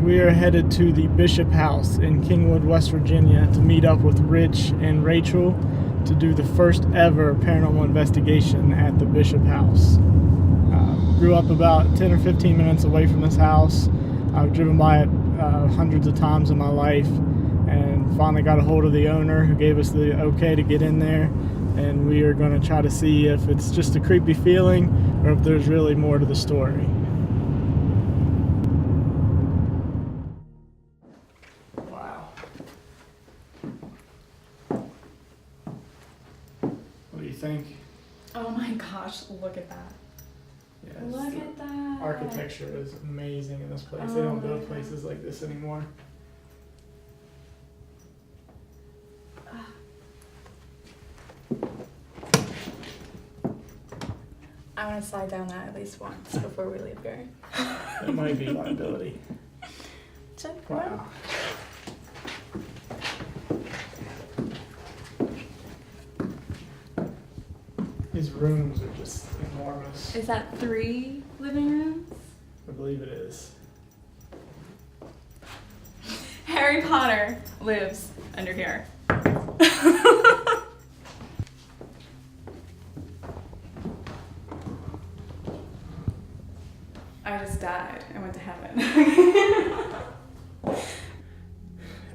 We are headed to the Bishop House in Kingwood, West Virginia to meet up with Rich and Rachel to do the first ever paranormal investigation at the Bishop House. Grew up about 10 or 15 minutes away from this house. I've driven by it hundreds of times in my life and finally got a hold of the owner who gave us the okay to get in there, and we are going to try to see if it's just a creepy feeling or if there's really more to the story. Wow. What do you think? Oh my gosh, look at that. Yes. Look at that. Architecture is amazing in this place. Oh They don't my build places like this anymore. I want to slide down that at least once before we leave here. It might be liability. Check. Wow. These rooms are just enormous. Is that 3 living rooms? I believe it is. Harry Potter lives under here. I just died. I went to heaven.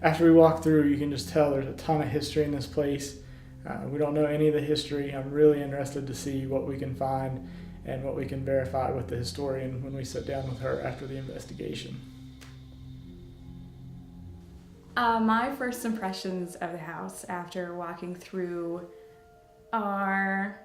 After we walk through, you can just tell there's a ton of history in this place. We don't know any of the history. I'm really interested to see what we can find and what we can verify with the historian when we sit down with her after the investigation. My first impressions of the house after walking through are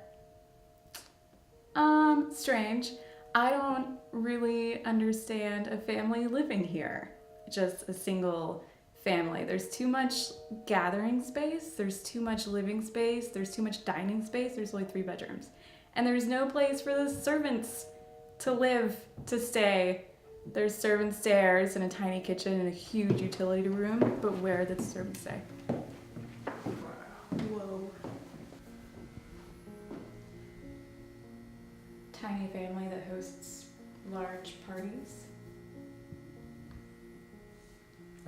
strange. I don't really understand a family living here, just a single family. There's too much gathering space, there's too much living space, there's too much dining space. There's only 3 bedrooms. And there's no place for the servants to live, to stay. There's servant stairs and a tiny kitchen and a huge utility room, but where did the servants stay? Whoa. Tiny family that hosts large parties.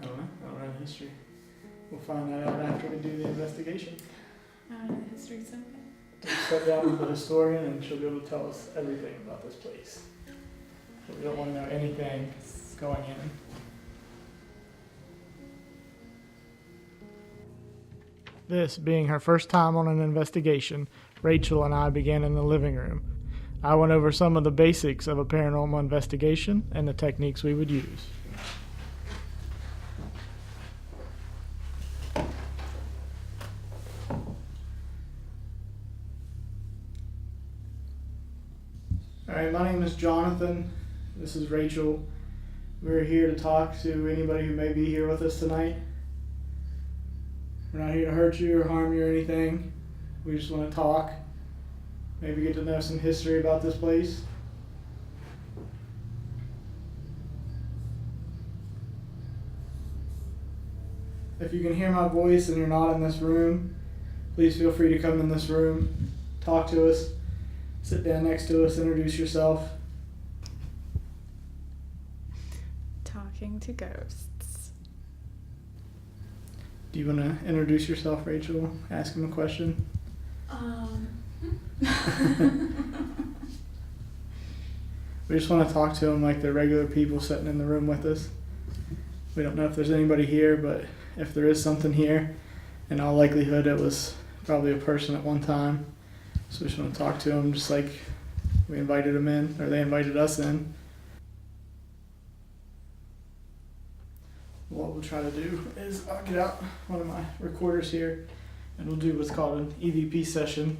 I don't know the history. We'll find that out after we do the investigation. I don't know the history, so okay. We'll sit down with the historian and she'll be able to tell us everything about this place. So we don't want to know anything going in. This being her first time on an investigation, Rachel and I began in the living room. I went over some of the basics of a paranormal investigation and the techniques we would use. Alright, my name is Jonathan. This is Rachel. We're here to talk to anybody who may be here with us tonight. We're not here to hurt you or harm you or anything. We just want to talk. Maybe get to know some history about this place. If you can hear my voice and you're not in this room, please feel free to come in this room, talk to us, sit down next to us, introduce yourself. Talking to ghosts. Do you want to introduce yourself, Rachel? Ask him a question? We just want to talk to them like they're regular people sitting in the room with us. We don't know if there's anybody here, but if there is something here, in all likelihood it was probably a person at one time. So we just want to talk to them just like we invited them in, or they invited us in. What we'll try to do is I'll get out one of my recorders here and we'll do what's called an EVP session.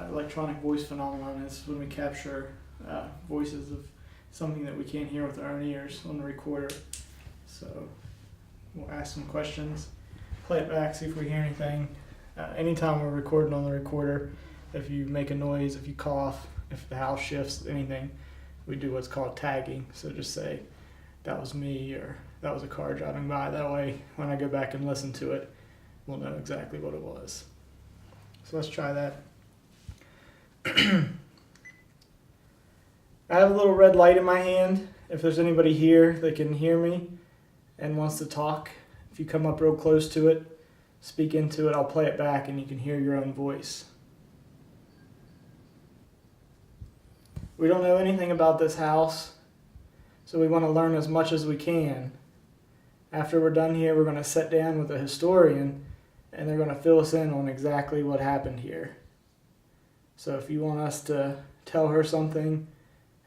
Electronic voice phenomenon is when we capture voices of something that we can't hear with our own ears on the recorder. So we'll ask some questions, play it back, see if we hear anything. Anytime we're recording on the recorder, if you make a noise, if you cough, if the house shifts, anything, we do what's called tagging. So just say, that was me, or that was a car driving by. That way, when I go back and listen to it, we'll know exactly what it was. So let's try that. I have a little red light in my hand. If there's anybody here that can hear me, and wants to talk, if you come up real close to it, speak into it, I'll play it back and you can hear your own voice. We don't know anything about this house, so we want to learn as much as we can. After we're done here, we're going to sit down with a historian and they're going to fill us in on exactly what happened here. So if you want us to tell her something,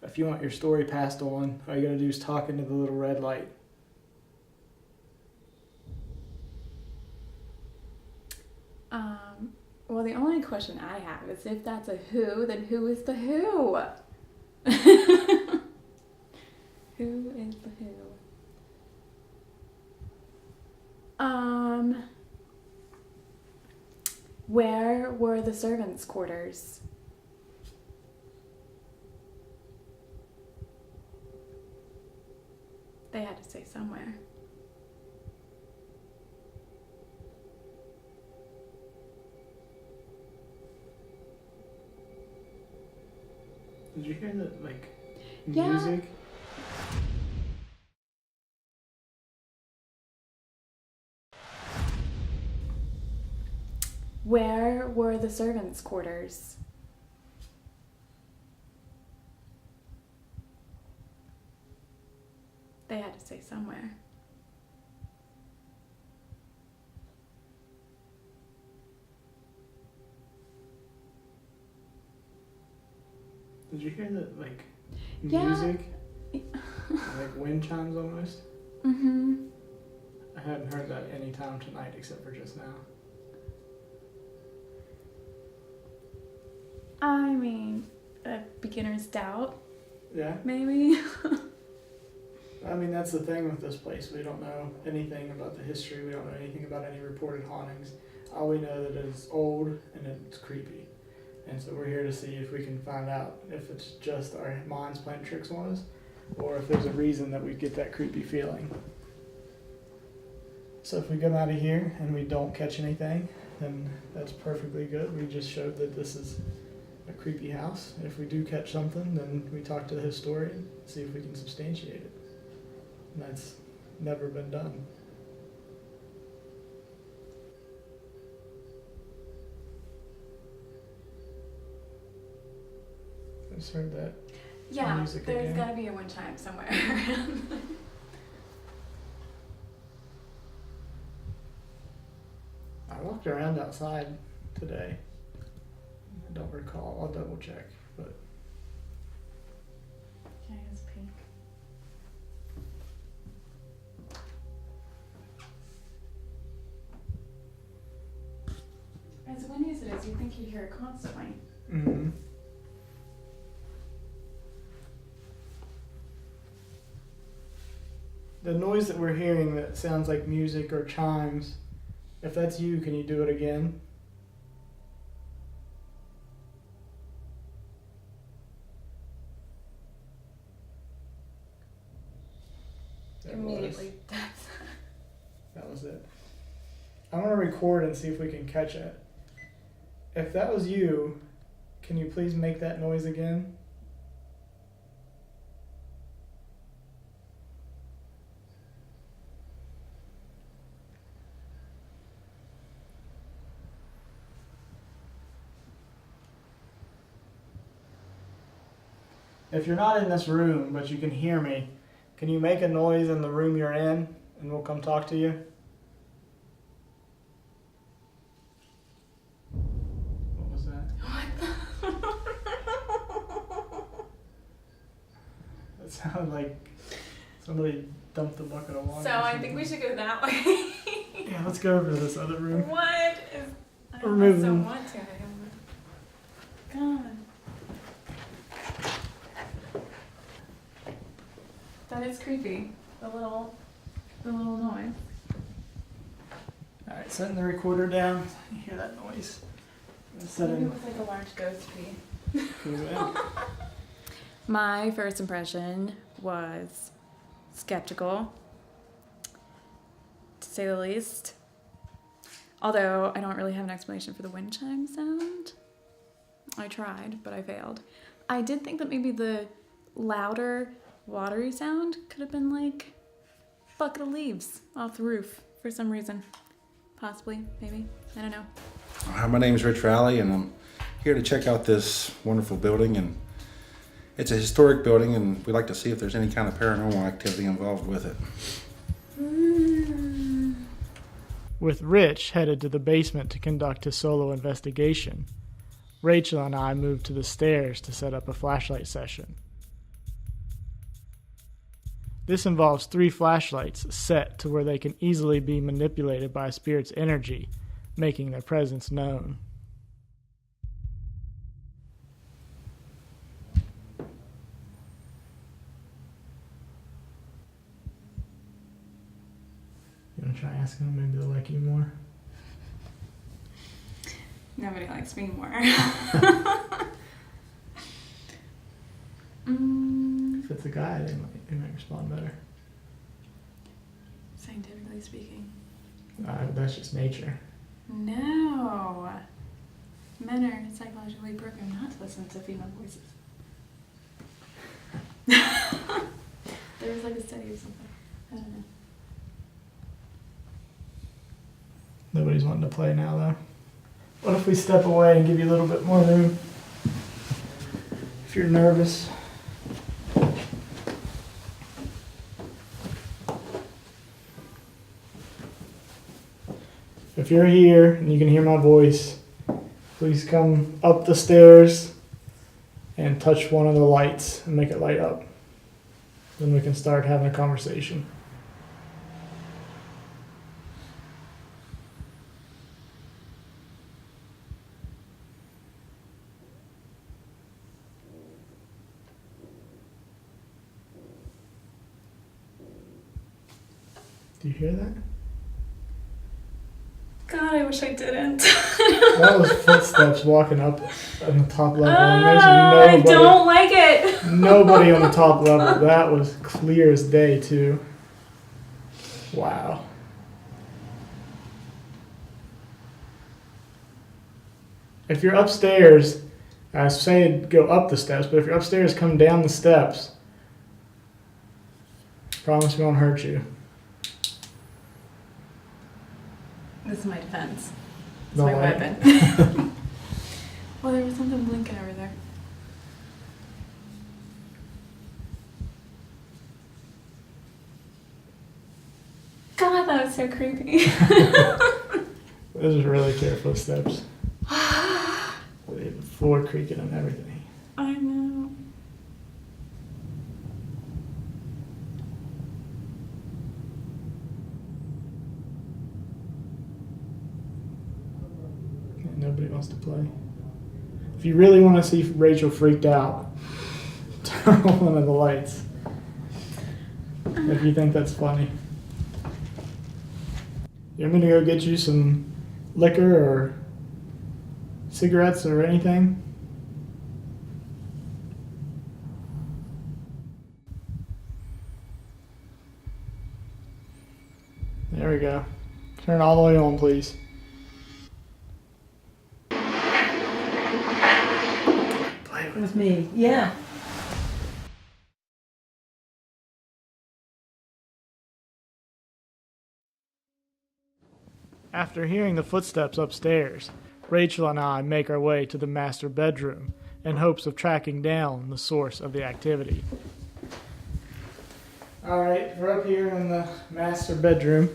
if you want your story passed on, all you got to do is talk into the little red light. Well, the only question I have is if that's a who, then who is the who? Who is the who? Where were the servants' quarters? They had to say somewhere. Did you hear that, Yeah. music? Where were the servants' quarters? They had to say somewhere. Did you hear that, Yeah. music? Like wind chimes almost? Mm-hmm. I hadn't heard that any time tonight except for just now. I mean, a beginner's doubt, Yeah? maybe. I mean, that's the thing with this place. We don't know anything about the history. We don't know anything about any reported hauntings. All we know that it's old and it's creepy. And so we're here to see if we can find out if it's just our minds playing tricks on us or if there's a reason that we get that creepy feeling. So if we come out of here and we don't catch anything, then that's perfectly good. We just showed that this is a creepy house. If we do catch something, then we talk to the historian, see if we can substantiate it. And that's never been done. I just heard that. Yeah, Music there's again. gotta be a wind chime somewhere. I walked around outside today. I don't recall. I'll double check. But Okay, it's pink. As windy as it is, you think you hear it constantly. mm-hmm. The noise that we're hearing that sounds like music or chimes, if that's you, can you do it again? That was- Immediately. That was it. I'm going to record and see if we can catch it. If that was you, can you please make that noise again? If you're not in this room, but you can hear me, can you make a noise in the room you're in and we'll come talk to you? What was that? That sounded like somebody dumped a bucket of water. So or I think something. we should go that way. Yeah, let's go over to this other room. What is? I We're don't moving. want to. God. That is creepy. The little noise. Alright, setting the recorder down. You hear that noise. Set Maybe it in. was like a large ghost bee. My first impression was skeptical, to say the least. Although I don't really have an explanation for the wind chime sound. I tried, but I failed. I did think that maybe the louder, watery sound could have been like bucket of leaves off the roof for some reason. Possibly, maybe. I don't know. Hi, my name is Rich Rowley, and I'm here to check out this wonderful building. And it's a historic building, and we'd like to see if there's any kind of paranormal activity involved with it. With Rich headed to the basement to conduct his solo investigation, Rachel and I moved to the stairs to set up a flashlight session. This involves 3 flashlights set to where they can easily be manipulated by a spirit's energy, making their presence known. You want to try asking them? Maybe they'll like you more. Nobody likes me more. If it's a guy, they might respond better. Scientifically speaking. That's just nature. No. Men are psychologically programmed not to listen to female voices. There was like a study or something. I don't know. Nobody's wanting to play now, though. What if we step away and give you a little bit more room? If you're nervous. If you're here and you can hear my voice, please come up the stairs and touch one of the lights and make it light up. Then we can start having a conversation. Do you hear that? God, I wish I didn't. That was footsteps walking up on the top level. And there's I nobody, don't like it. nobody on the top level. That was clear as day, too. Wow. If you're upstairs, I say go up the steps, but if you're upstairs, come down the steps. Promise we won't hurt you. This is my defense. It's No my way. weapon. Well, there was something blinking over there. God, that was so creepy. Those are really clear footsteps. The floor creaking and everything. I know. Nobody wants to play. If you really want to see Rachel freaked out, turn on one of the lights. If you think that's funny. You want me to go get you some liquor or cigarettes or anything? There we go. Turn all the way on, please. With me, yeah. After hearing the footsteps upstairs, Rachel and I make our way to the master bedroom in hopes of tracking down the source of the activity. Alright, we're up here in the master bedroom.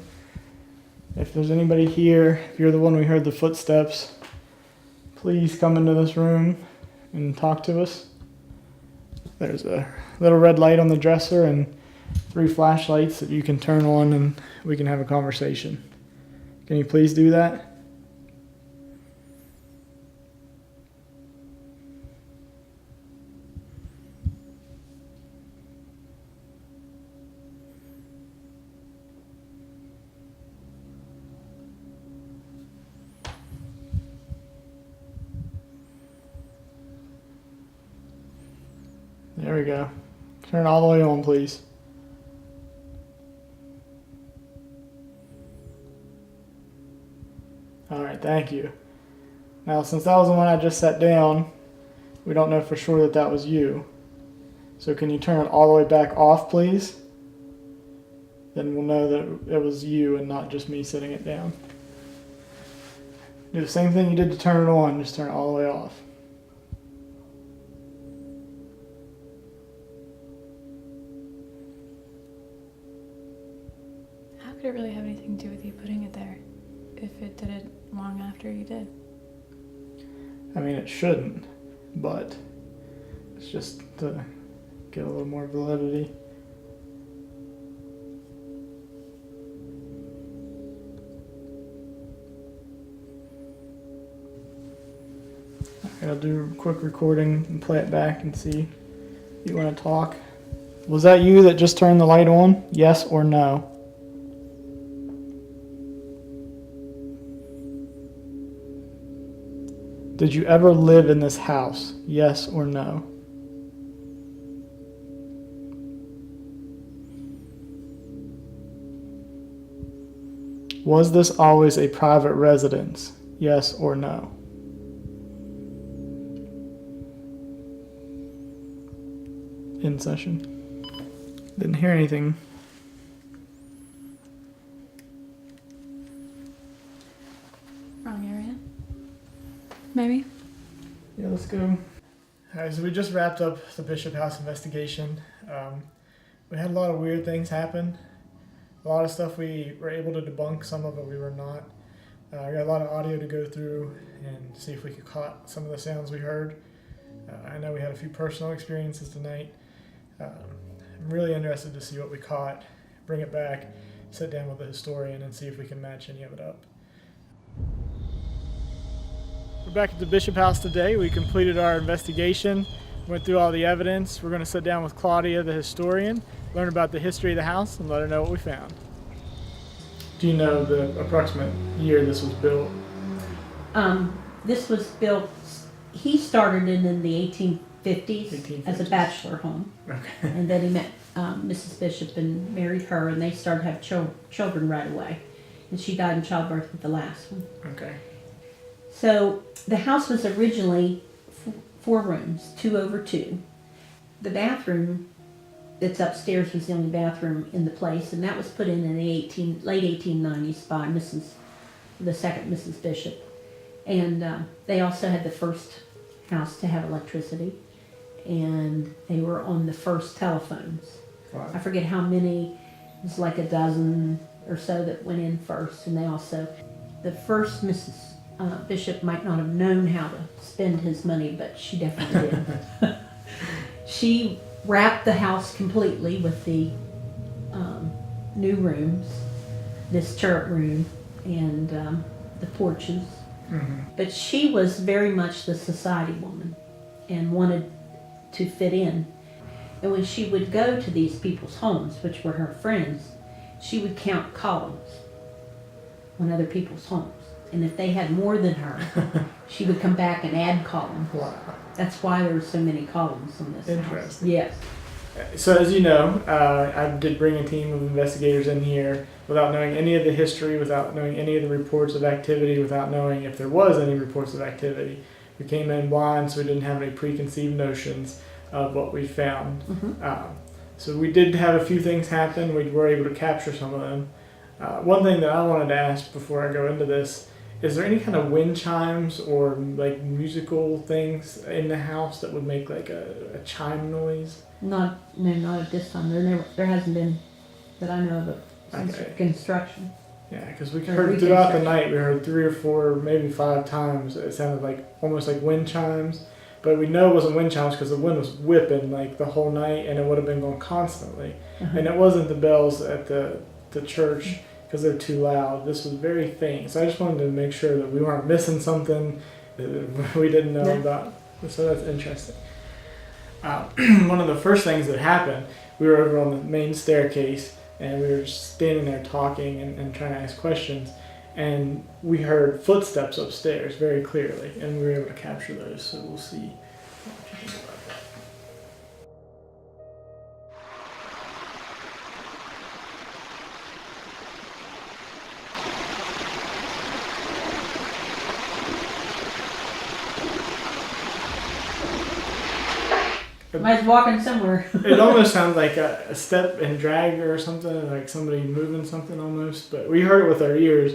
If there's anybody here, if you're the one we heard the footsteps, please come into this room and talk to us. There's a little red light on the dresser and 3 flashlights that you can turn on and we can have a conversation. Can you please do that? There we go. Turn all the way on, please. Alright, thank you. Now, since that was the one I just set down, we don't know for sure that that was you. So can you turn it all the way back off, please? then we'll know that it was you and not just me setting it down. Do the same thing you did to turn it on, just turn it all the way off. How could it really have anything to do with you putting it there if it did it long after you did? I mean, it shouldn't, but it's just to get a little more validity. Alright, I'll do a quick recording and play it back and see if you want to talk. Was that you that just turned the light on? Yes or no? Did you ever live in this house? Yes or no? Was this always a private residence? Yes or no? In session. Didn't hear anything. Wrong area? Maybe? Yeah, let's go. Alright, so we just wrapped up the Bishop House investigation. We had a lot of weird things happen. A lot of stuff we were able to debunk, some of it we were not. We got a lot of audio to go through and see if we could caught some of the sounds we heard. I know we had a few personal experiences tonight. I'm really interested to see what we caught, bring it back, sit down with the historian and see if we can match any of it up. We're back at the Bishop House today. We completed our investigation, went through all the evidence. We're going to sit down with Claudia, the historian, learn about the history of the house, and let her know what we found. Do you know the approximate year this was built? This was built, he started in the 1850s 1850s. as a bachelor home. Okay. And then he met Mrs. Bishop and married her, and they started to have children right away. And she died in childbirth with the last one. Okay. So the house was originally 4 rooms, 2 over 2. The bathroom that's upstairs was the only bathroom in the place, and that was put in the late 1890s by the second Mrs. Bishop. And they also had the first house to have electricity, and they were on the first telephones. Wow. I forget how many, it was like a dozen or so that went in first, and they also, the first Mrs. Bishop might not have known how to spend his money, but she definitely did. She wrapped the house completely with the new rooms, this turret room, and the porches. Mm-hmm. But she was very much the society woman and wanted to fit in. And when she would go to these people's homes, which were her friends, she would count columns on other people's homes. And if they had more than her, she would come back and add columns. Wow. That's why there were so many columns on this house. Interesting. Yes. So as you know, I did bring a team of investigators in here without knowing any of the history, without knowing any of the reports of activity, without knowing if there was any reports of activity. We came in blind, so we didn't have any preconceived notions of what we found. Mm-hmm. So we did have a few things happen. We were able to capture some of them. One thing that I wanted to ask before I go into this, is there any kind of wind chimes or like musical things in the house that would make like a chime noise? Not at this time. There hasn't been that I know of since Okay. construction. Yeah, because we Or heard throughout the reconstruction. night, we heard 3 or 4, maybe 5 times. It sounded like almost like wind chimes, but we know it wasn't wind chimes because the wind was whipping like the whole night, and it would have been going constantly. Uh-huh. And it wasn't the bells at the church because they're too loud. This was very faint, so I just wanted to make sure that we weren't missing something that we didn't know Yeah. about. So that's interesting. One of the first things that happened, we were over on the main staircase, and we were standing there talking and trying to ask questions, and we heard footsteps upstairs very clearly, and we were able to capture those, so we'll see what you think about that. Somebody's walking somewhere. It almost sounds like a step and drag or something, like somebody moving something almost. But we heard it with our ears,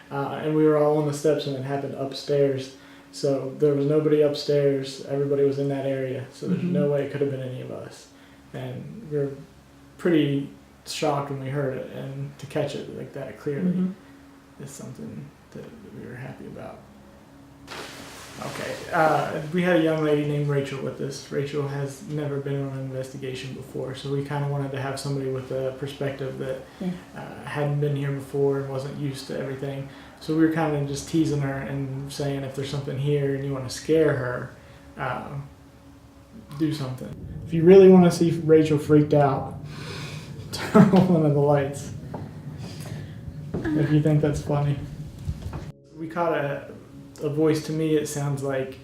and we were all on the steps when it happened upstairs. So there was nobody upstairs. Everybody was in that area. So there's no way it could have been any of us. And we were pretty shocked when we heard it, and to catch it like that clearly is something that we were happy about. Okay, we had a young lady named Rachel with us. Rachel has never been on an investigation before, so we kind of wanted to have somebody with a perspective that hadn't been here before and wasn't used to everything. So we were kind of just teasing her and saying, if there's something here and you want to scare her, do something. If you really want to see Rachel freaked out, turn on one of the lights. If you think that's funny. We caught a voice. To me it sounds like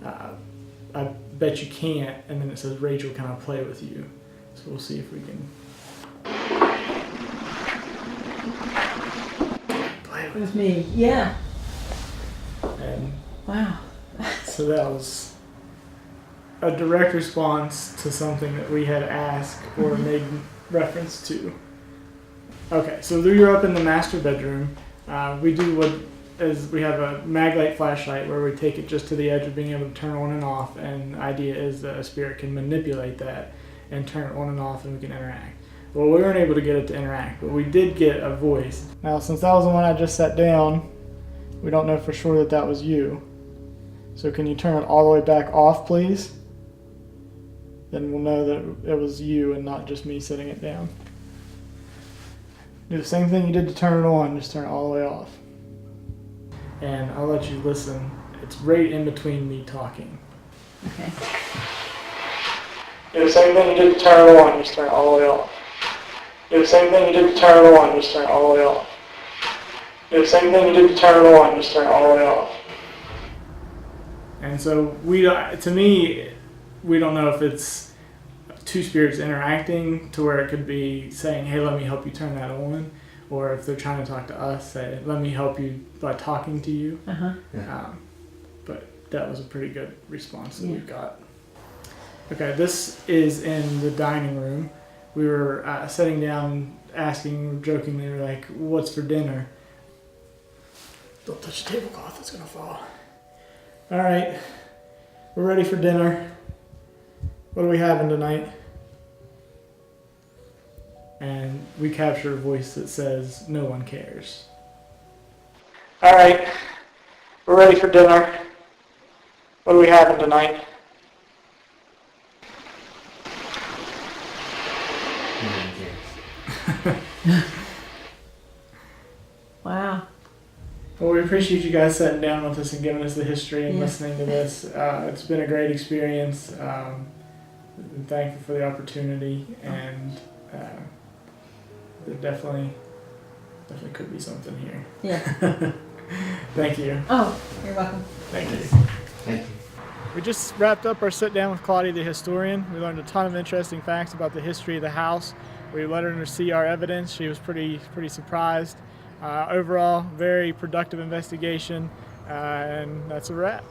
I bet you can't, and then it says Rachel, can I play with you? So we'll see if we can play It with was me. Yeah. it. And Wow. so that was a direct response to something that we had asked or made reference to. Okay, so we were up in the master bedroom. We do what is, we have a maglite flashlight where we take it just to the edge of being able to turn on and off, and the idea is that a spirit can manipulate that and turn it on and off and we can interact. Well, we weren't able to get it to interact, but we did get a voice. Now, since that was the one I just set down, we don't know for sure that that was you. So can you turn it all the way back off, please? Then we'll know that it was you and not just me setting it down. Do the same thing you did to turn it on, just turn it all the way off. And I'll let you listen. It's right in between me talking. Okay. Do the same thing you did to turn it on, just turn it all the way off. Do the same thing you did to turn it on, just turn it all the way off. Do the same thing you did to turn it on, just turn it all the way off. And so to me, we don't know if it's two spirits interacting to where it could be saying, hey, let me help you turn that on, or if they're trying to talk to us, say, let me help you by talking to you. But that was a pretty good response that we got. Okay, this is in the dining room. We were sitting down asking jokingly, we were like, what's for dinner? Don't touch the tablecloth, it's gonna fall. All right, we're ready for dinner. What are we having tonight? And we capture a voice that says, no one cares. All right, we're ready for dinner. What are we having tonight? Wow. Well, we appreciate you guys sitting down with us and giving us the history and listening to this. It's been a great experience. I'm thankful for the opportunity, and there definitely could be something here. Yeah. Thank you. Oh, you're welcome. Thank you. Thank you. We just wrapped up our sit down with Claudia the historian. We learned a ton of interesting facts about the history of the house. We let her see our evidence. She was pretty surprised. Overall, very productive investigation, and that's a wrap.